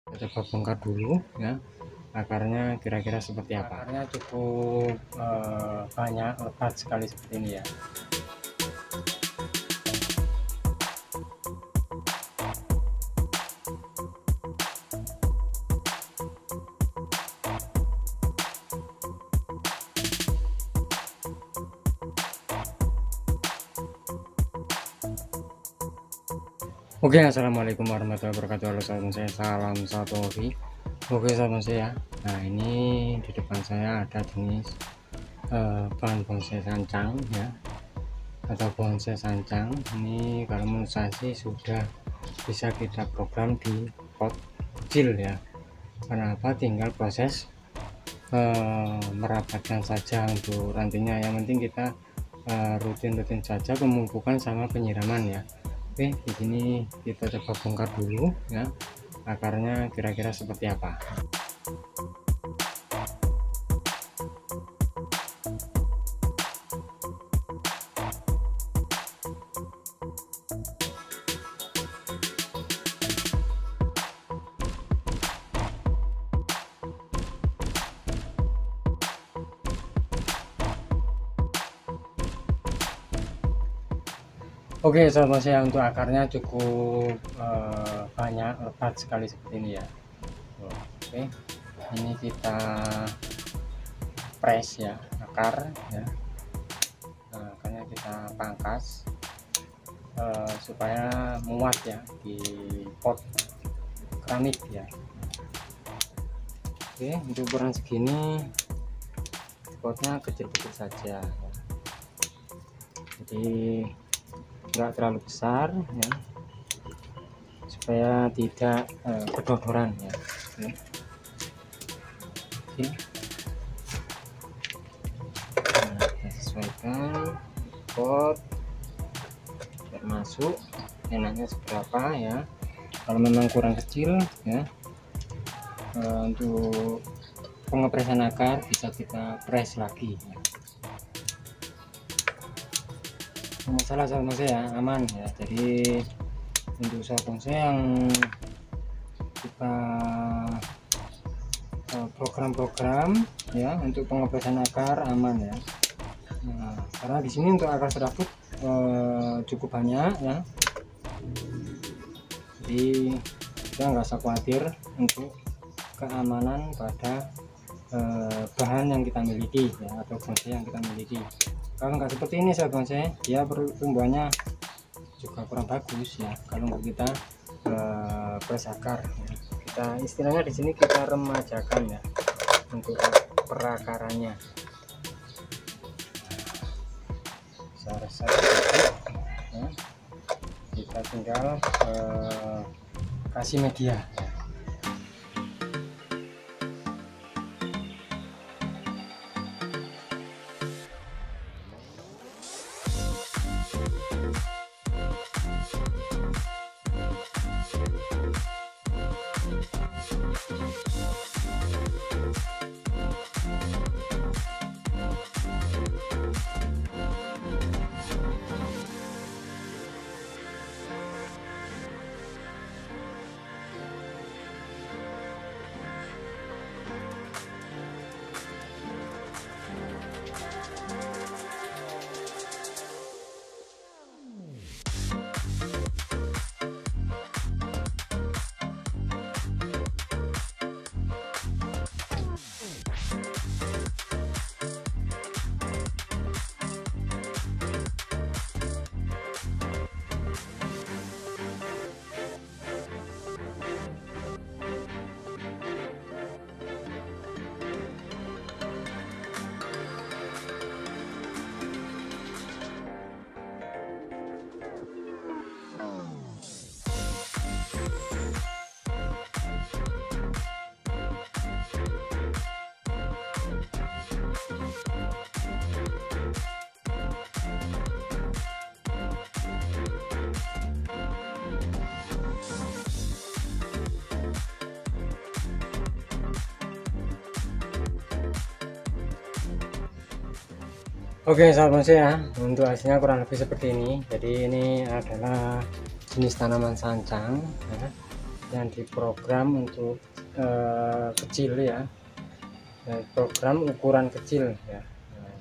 Coba bongkar dulu ya, akarnya kira-kira seperti apa. Akarnya cukup banyak, lebat sekali seperti ini ya. Oke, assalamualaikum warahmatullahi wabarakatuh. Halo sahabat saya, salam satu hobi. Oke sahabat saya, nah ini di depan saya ada jenis bahan bonsai sancang ya, atau bonsai sancang. Ini kalau menurut saya sih sudah bisa kita program di pot kecil ya. Kenapa? Tinggal proses merapatkan saja untuk rantingnya. Yang penting kita rutin-rutin saja pemupukan sama penyiraman ya. Oke, di sini kita coba bongkar dulu ya, akarnya kira-kira seperti apa. Oke sahabat saya, untuk akarnya cukup banyak, lebat sekali seperti ini ya. Oke, ini kita press ya akar ya. Nah, akarnya kita pangkas supaya muat ya di pot keramik ya. Oke, untuk ukuran segini potnya kecil-kecil saja ya. Jadi nggak terlalu besar ya, supaya tidak kedodoran ya. Oke. Oke. Nah, kita sesuaikan pot termasuk enaknya seberapa ya. Kalau memang kurang kecil ya, untuk pengepresan akar bisa kita press lagi ya. Masalah sama saya aman ya. Jadi untuk usaha bonsai yang kita program-program ya untuk pengepresan akar aman ya. Nah, karena di sini untuk akar serabut cukup banyak ya, jadi kita nggak usah khawatir untuk keamanan pada bahan yang kita miliki ya, atau bonsai yang kita miliki. Kalau nggak seperti ini sahabat bonsai, dia pertumbuhannya juga kurang bagus ya kalau nggak kita press akar ya. Kita istilahnya di sini kita remajakan ya untuk perakarannya. Saya rasa ya, kita tinggal kasih media ya. Oke sahabat saya, untuk hasilnya kurang lebih seperti ini. Jadi ini adalah jenis tanaman sancang ya. yang diprogram untuk kecil ya, program ukuran kecil ya. Nah,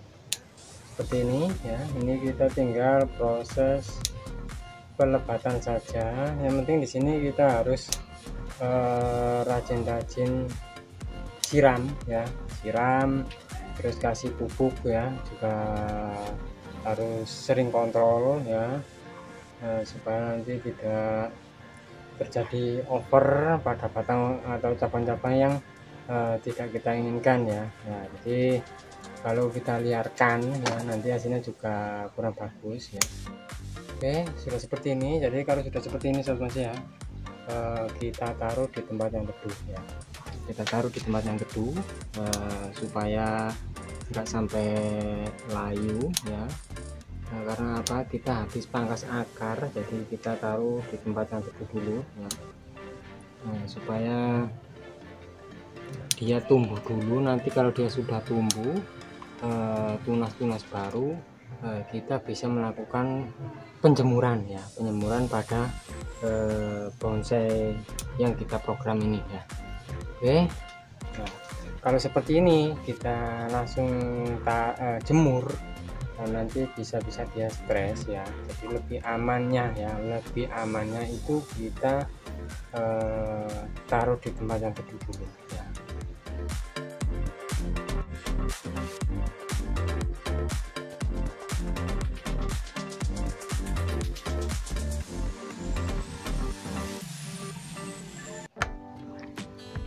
seperti ini ya, ini kita tinggal proses pelebatan saja. Yang penting di sini kita harus rajin-rajin siram ya, siram, terus kasih pupuk ya, juga harus sering kontrol ya, supaya nanti tidak terjadi over pada batang atau cabang-cabang yang tidak kita inginkan ya. Nah, jadi kalau kita liarkan ya, nanti hasilnya juga kurang bagus ya. Oke, sudah seperti ini. Jadi kalau sudah seperti ini sobat ya, kita taruh di tempat yang teduh ya, kita taruh di tempat yang teduh supaya nggak sampai layu ya. Nah, karena apa, kita habis pangkas akar, jadi kita taruh di tempat yang teduh dulu ya. Nah, supaya dia tumbuh dulu. Nanti kalau dia sudah tumbuh tunas-tunas baru, kita bisa melakukan penjemuran ya, penjemuran pada bonsai yang kita program ini ya. Oke, nah, kalau seperti ini kita langsung jemur, nanti bisa-bisa dia stres ya. Jadi lebih amannya ya, lebih amannya itu kita taruh di tempat yang teduh dulu ya.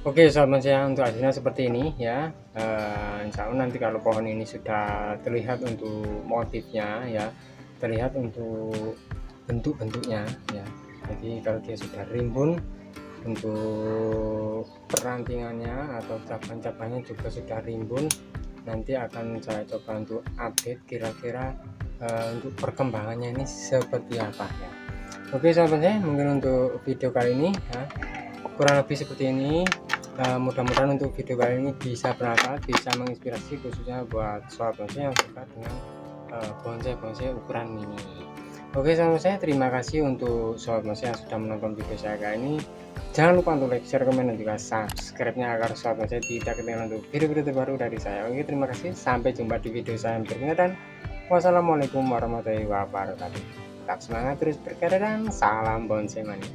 Oke sahabat saya, untuk hasilnya seperti ini ya. Insya Allah nanti kalau pohon ini sudah terlihat untuk motifnya ya, terlihat untuk bentuk-bentuknya ya. Jadi kalau dia sudah rimbun, untuk perantingannya atau cabang-cabangnya juga sudah rimbun, nanti akan saya coba untuk update kira-kira untuk perkembangannya ini seperti apa ya. Oke sahabat saya, mungkin untuk video kali ini ya, kurang lebih seperti ini. Mudah-mudahan untuk video kali ini bisa bermanfaat, bisa menginspirasi khususnya buat sobat bonsai yang suka dengan bonsai-bonsai ukuran mini. Oke sahabat saya, terima kasih untuk sobat bonsai yang sudah menonton video saya kali ini. Jangan lupa untuk like, share, komen, dan juga subscribe-nya agar sobat bonsai tidak ketinggalan untuk video-video terbaru dari saya. Oke, terima kasih, sampai jumpa di video saya berikutnya, dan wassalamualaikum warahmatullahi wabarakatuh. Tetap semangat terus berkarya dan salam bonsai mania.